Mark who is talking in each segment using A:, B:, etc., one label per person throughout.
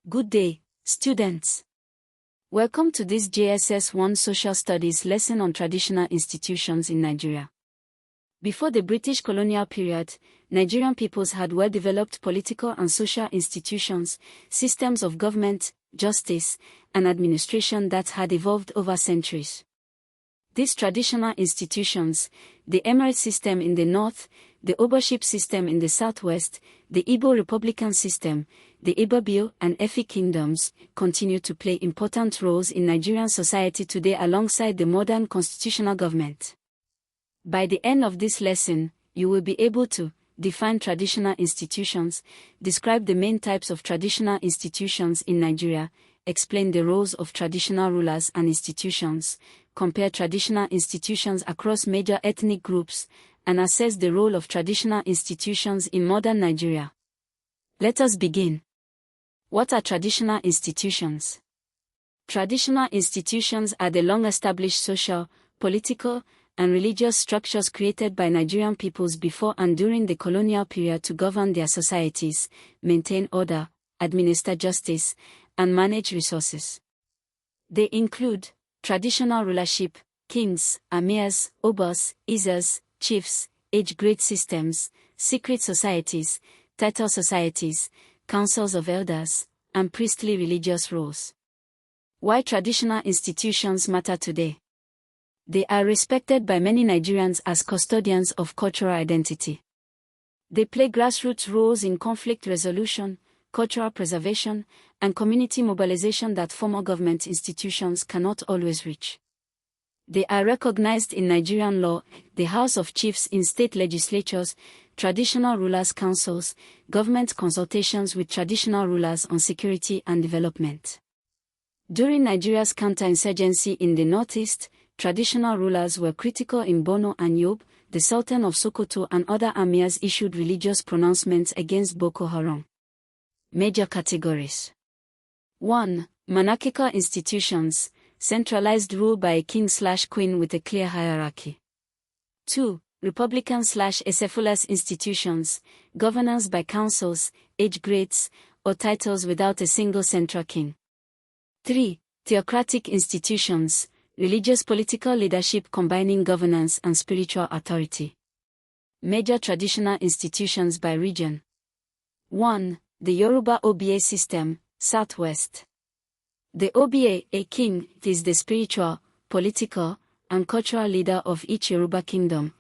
A: Good day, students. Welcome to this JSS 1 Social Studies lesson on traditional institutions in Nigeria. Before the British colonial period, Nigerian peoples had well-developed political and social institutions, systems of government, justice, and administration that had evolved over centuries. These traditional institutions, the emirate system in the north, the Obership system in the southwest, the Igbo Republican system, the Ibibio and Efi kingdoms, continue to play important roles in Nigerian society today alongside the modern constitutional government. By the end of this lesson, you will be able to define traditional institutions, describe the main types of traditional institutions in Nigeria, explain the roles of traditional rulers and institutions, compare traditional institutions across major ethnic groups, and assess the role of traditional institutions in modern Nigeria. Let us begin. What are traditional institutions? Traditional institutions are the long-established social, political, and religious structures created by Nigerian peoples before and during the colonial period to govern their societies, maintain order, administer justice, and manage resources. They include traditional rulership, kings, amirs, obas, izas, chiefs, age-grade systems, secret societies, title societies, councils of elders, and priestly religious roles. Why traditional institutions matter today? They are respected by many Nigerians as custodians of cultural identity. They play grassroots roles in conflict resolution, cultural preservation, and community mobilization that formal government institutions cannot always reach. They are recognized in Nigerian law, the House of Chiefs in state legislatures, traditional rulers' councils, government consultations with traditional rulers on security and development. During Nigeria's counterinsurgency in the northeast, traditional rulers were critical in Borno and Yobe. The Sultan of Sokoto and other amirs issued religious pronouncements against Boko Haram. Major categories. 1. Monarchical institutions, centralized rule by a king/queen with a clear hierarchy. 2. Republican/acephalous institutions, governance by councils, age grades, or titles without a single central king. 3. Theocratic institutions, religious political leadership combining governance and spiritual authority. Major traditional institutions by region. 1. The Yoruba OBA system, Southwest. The OBA, a king, is the spiritual, political, and cultural leader of each Yoruba kingdom.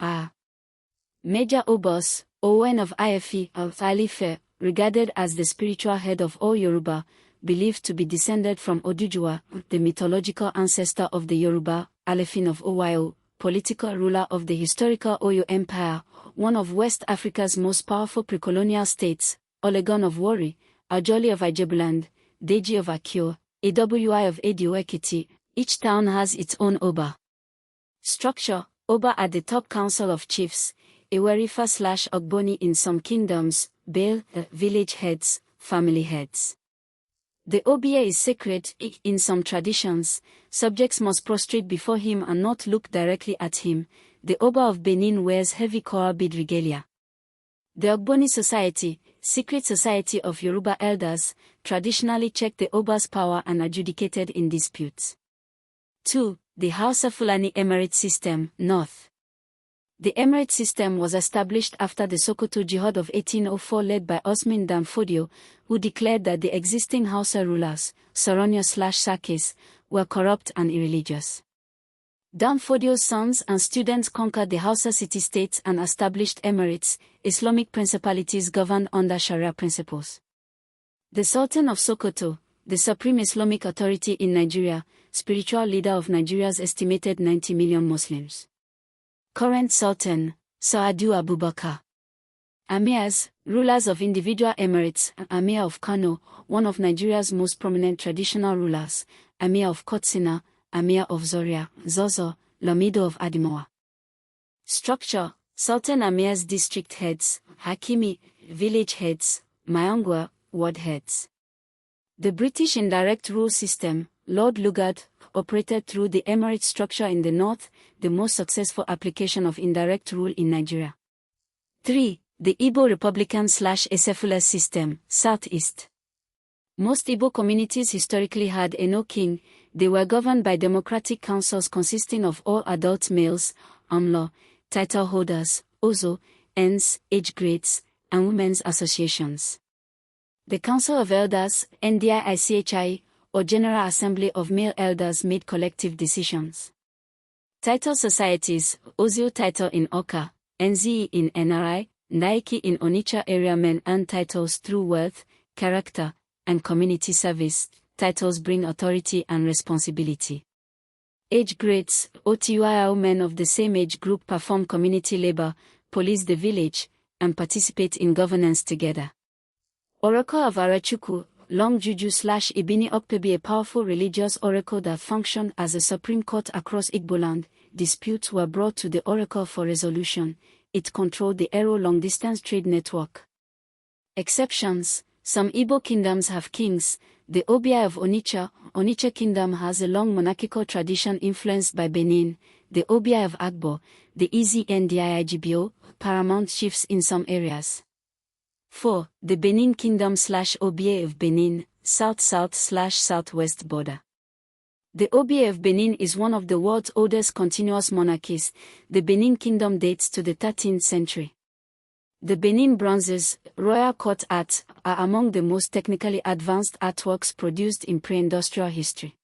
A: Major Obos, Owen of Ife of Alife, regarded as the spiritual head of all Yoruba, believed to be descended from Oduduwa, the mythological ancestor of the Yoruba, Alefin of Owayo, political ruler of the historical Oyo Empire, one of West Africa's most powerful pre-colonial states, Olegun of Warri, Ajoli of Ijebuland, Deji of Akio, Awi of Edo-Ekiti. Each town has its own Oba. Structure: Oba at the top council of chiefs, Ewerifa/Ogboni in some kingdoms, Bail, village heads, family heads. The OBA is sacred. In some traditions, subjects must prostrate before him and not look directly at him. The Oba of Benin wears heavy coral bead regalia. The Ogboni Society, secret society of Yoruba elders, traditionally checked the Oba's power and adjudicated in disputes. 2. The Hausa Fulani Emirate System, North. The Emirate system was established after the Sokoto Jihad of 1804 led by Osman Dan Fodio, who declared that the existing Hausa rulers, Soronio/Sakis, were corrupt and irreligious. Dan Fodio's sons and students conquered the Hausa city-states and established emirates, Islamic principalities governed under Sharia principles. The Sultan of Sokoto, the supreme Islamic authority in Nigeria, spiritual leader of Nigeria's estimated 90 million Muslims. Current Sultan, Sa'adu Abubakar. Amirs, rulers of individual emirates, Amir of Kano, one of Nigeria's most prominent traditional rulers, Amir of Katsina, Amir of Zoria, Zozo, Lamido of Adamawa. Structure: Sultan Amirs district heads, Hakimi, village heads, Mayangwa, ward heads. The British indirect rule system, Lord Lugard, operated through the emirate structure in the north, the most successful application of indirect rule in Nigeria. 3. The Igbo Republican/acephalous system, Southeast. Most Igbo communities historically had a no king. They were governed by democratic councils consisting of all adult males, law, title holders, Ozo, Ns, age grades, and women's associations. The Council of Elders, NDICHI, or General Assembly of Male Elders made collective decisions. Title societies, Ozio title in Oka, NZE in NRI, Ndaiki in Onitsha area men earn titles through wealth, character, and community service. Titles bring authority and responsibility. Age grades, OTUIO men of the same age group perform community labor, police the village, and participate in governance together. Oracle of Arachuku, Long Juju/Ibini Okpebi, a powerful religious oracle that functioned as a supreme court across Igboland. Disputes were brought to the oracle for resolution. It controlled the Ero long-distance trade network. Exceptions: some Igbo kingdoms have kings. The Obi of Onitsha Kingdom has a long monarchical tradition influenced by Benin. The Obi of Agbo, the Ndiigbo, paramount chiefs in some areas. 4. The Benin Kingdom/Obi of Benin, south-south/southwest border. The Obi of Benin is one of the world's oldest continuous monarchies. The Benin Kingdom dates to the 13th century. The Benin bronzes, royal court art, are among the most technically advanced artworks produced in pre-industrial history.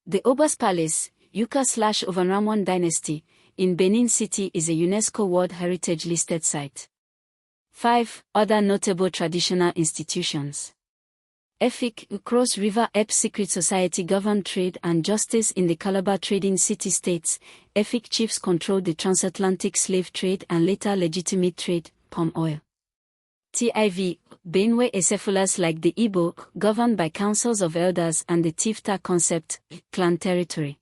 A: The Oba's Palace, Yuka/Ovanramon Dynasty, in Benin City is a UNESCO World Heritage listed site. 5. Other notable traditional institutions. Efik, Cross River Ep Secret Society governed trade and justice in the Calabar trading city-states. Efik chiefs controlled the transatlantic slave trade and later legitimate trade, palm oil. TIV, Benue Ecephalus like the Igbo, governed by councils of elders and the Tifta concept, clan territory.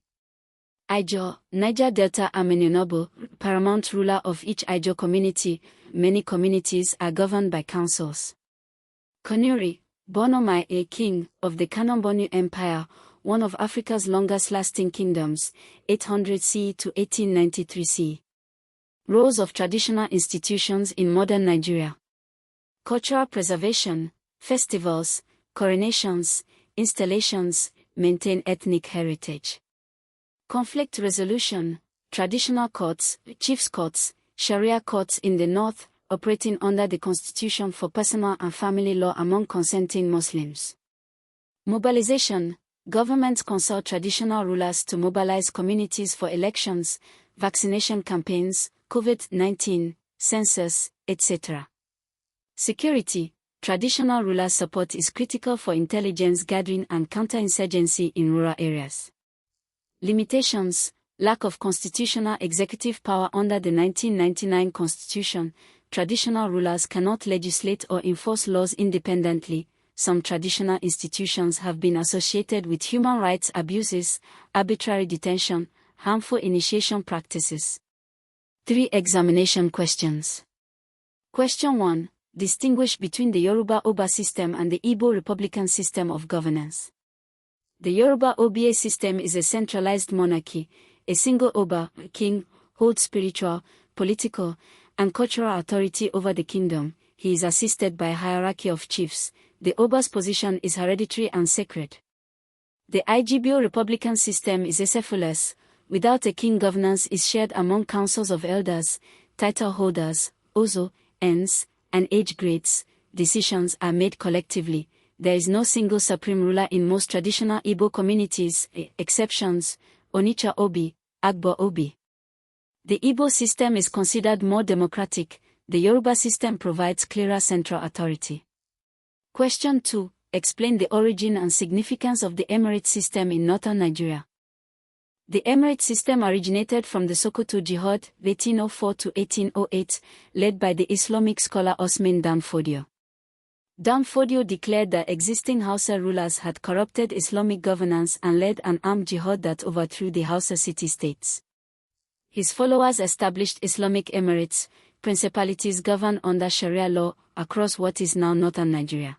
A: Ijo, Niger Delta Amenyonobo, paramount ruler of each Ijo community. Many communities are governed by councils. Kanuri, Bonomai, a king of the Kanombonu Empire, one of Africa's longest-lasting kingdoms, 800 CE to 1893 CE. Roles of traditional institutions in modern Nigeria. Cultural preservation, festivals, coronations, installations, maintain ethnic heritage. Conflict resolution, traditional courts, chiefs' courts, Sharia courts in the north, operating under the Constitution for personal and family law among consenting Muslims. Mobilization, governments consult traditional rulers to mobilize communities for elections, vaccination campaigns, COVID-19, census, etc. Security, traditional ruler support is critical for intelligence gathering and counterinsurgency in rural areas. Limitations, lack of constitutional executive power under the 1999 Constitution. Traditional rulers cannot legislate or enforce laws independently. Some traditional institutions have been associated with human rights abuses, arbitrary detention, harmful initiation practices. 3 examination questions. Question 1. Distinguish between the Yoruba Oba system and the Igbo Republican system of governance. The Yoruba Oba system is a centralized monarchy. A single Oba, king, holds spiritual, political, and cultural authority over the kingdom. He is assisted by a hierarchy of chiefs. The Oba's position is hereditary and sacred. The Igbo Republican system is acephalous. Without a king, governance is shared among councils of elders, title holders, Ozo, Ns, and age grades. Decisions are made collectively. There is no single supreme ruler in most traditional Igbo communities. Exceptions: Onitsha Obi, Agbo Obi. The Igbo system is considered more democratic. The Yoruba system provides clearer central authority. Question 2. Explain the origin and significance of the Emirate system in northern Nigeria. The Emirate system originated from the Sokoto Jihad, 1804 to 1808, led by the Islamic scholar Osman Dan Fodio. Dan Fodio declared that existing Hausa rulers had corrupted Islamic governance and led an armed jihad that overthrew the Hausa city-states. His followers established Islamic emirates, principalities governed under Sharia law, across what is now northern Nigeria.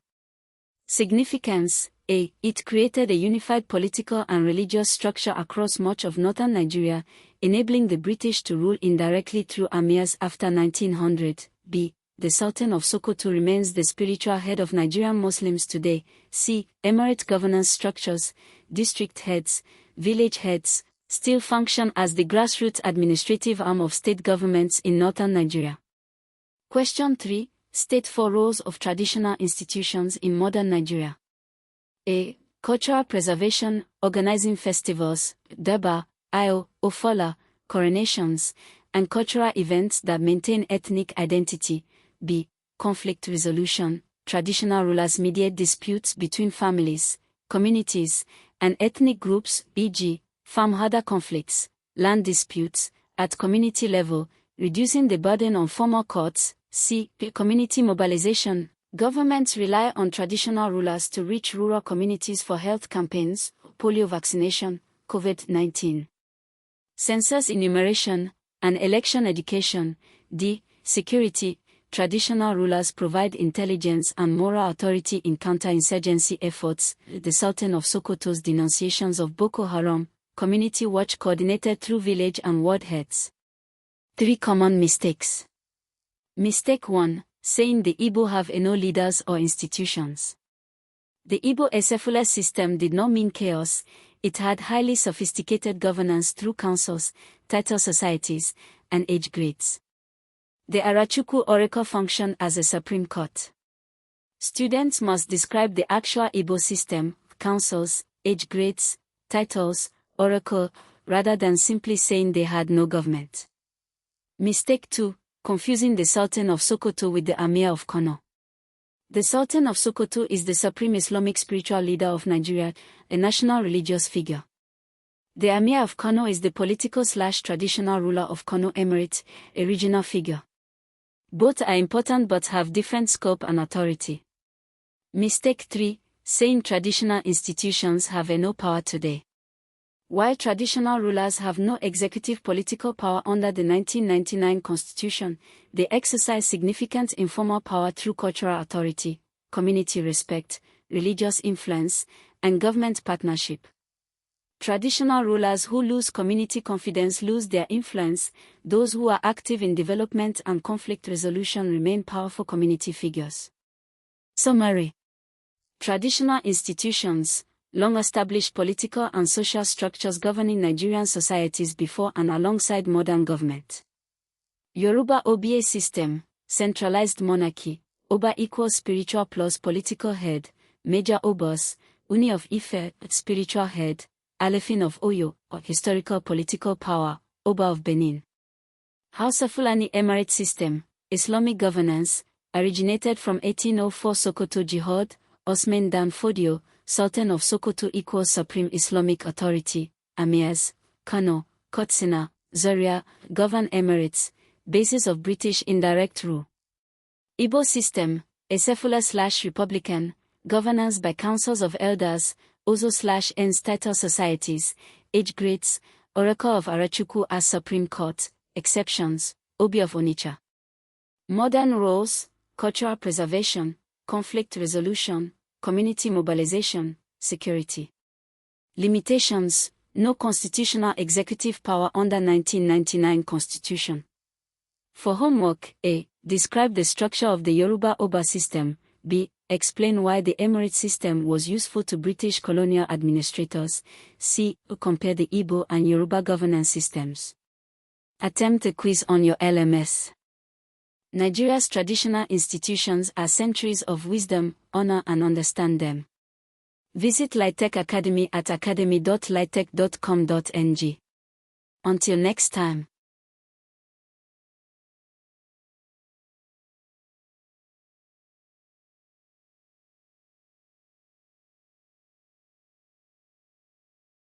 A: Significance: A. It created a unified political and religious structure across much of northern Nigeria, enabling the British to rule indirectly through emirs after 1900. B. the Sultan of Sokoto remains the spiritual head of Nigerian Muslims today. C. Emirate governance structures, district heads, village heads, still function as the grassroots administrative arm of state governments in northern Nigeria. Question 3. State 4 roles of traditional institutions in modern Nigeria. A. Cultural preservation, organizing festivals, Durbar, Ayo, Ofola, coronations, and cultural events that maintain ethnic identity. B. Conflict resolution, traditional rulers mediate disputes between families, communities, and ethnic groups, e.g., farmholder conflicts, land disputes, at community level, reducing the burden on formal courts. C. Community mobilization. Governments rely on traditional rulers to reach rural communities for health campaigns, polio vaccination, COVID-19. Census enumeration, and election education. D. Security. Traditional rulers provide intelligence and moral authority in counter-insurgency efforts. The Sultan of Sokoto's denunciations of Boko Haram, Community Watch coordinated through village and ward heads. 3 common mistakes. Mistake 1. Saying the Igbo have no leaders or institutions. The Igbo Esefula system did not mean chaos, it had highly sophisticated governance through councils, title societies, and age grades. The Arachukwu Oracle functioned as a supreme court. Students must describe the actual Igbo system, councils, age grades, titles, oracle, rather than simply saying they had no government. Mistake 2. Confusing the Sultan of Sokoto with the Amir of Kano. The Sultan of Sokoto is the supreme Islamic spiritual leader of Nigeria, a national religious figure. The Amir of Kano is the political/traditional ruler of Kano Emirate, a regional figure. Both are important but have different scope and authority. Mistake 3. Saying traditional institutions have no power today. While traditional rulers have no executive political power under the 1999 Constitution, they exercise significant informal power through cultural authority, community respect, religious influence, and government partnership. Traditional rulers who lose community confidence lose their influence. Those who are active in development and conflict resolution remain powerful community figures. Summary. Traditional institutions, long-established political and social structures governing Nigerian societies before and alongside modern government. Yoruba Oba system, centralized monarchy, Oba equals spiritual plus political head, major Obas, Uni of Ife, spiritual head, Alefin of Oyo, or historical political power, Oba of Benin. Hausa Fulani Emirate system, Islamic governance, originated from 1804 Sokoto Jihad, Osman Dan Fodio, Sultan of Sokoto equals supreme Islamic authority, Amirs, Kano, Katsina, Zaria, govern emirates, basis of British indirect rule. Igbo system, Esefula/Republican, governance by councils of elders, Ozo/Ens title societies, age grades, Oracle of Arachukwu as Supreme Court, exceptions, Obi of Onitsha. Modern roles, cultural preservation, conflict resolution, community mobilization, security. Limitations, no constitutional executive power under 1999 Constitution. For homework, A. Describe the structure of the Yoruba Oba system. B. Explain why the Emirate system was useful to British colonial administrators. C. Compare the Igbo and Yoruba governance systems. Attempt a quiz on your LMS. Nigeria's traditional institutions are centuries of wisdom, honor and understand them. Visit Litech Academy at academy.litech.com.ng. Until next time.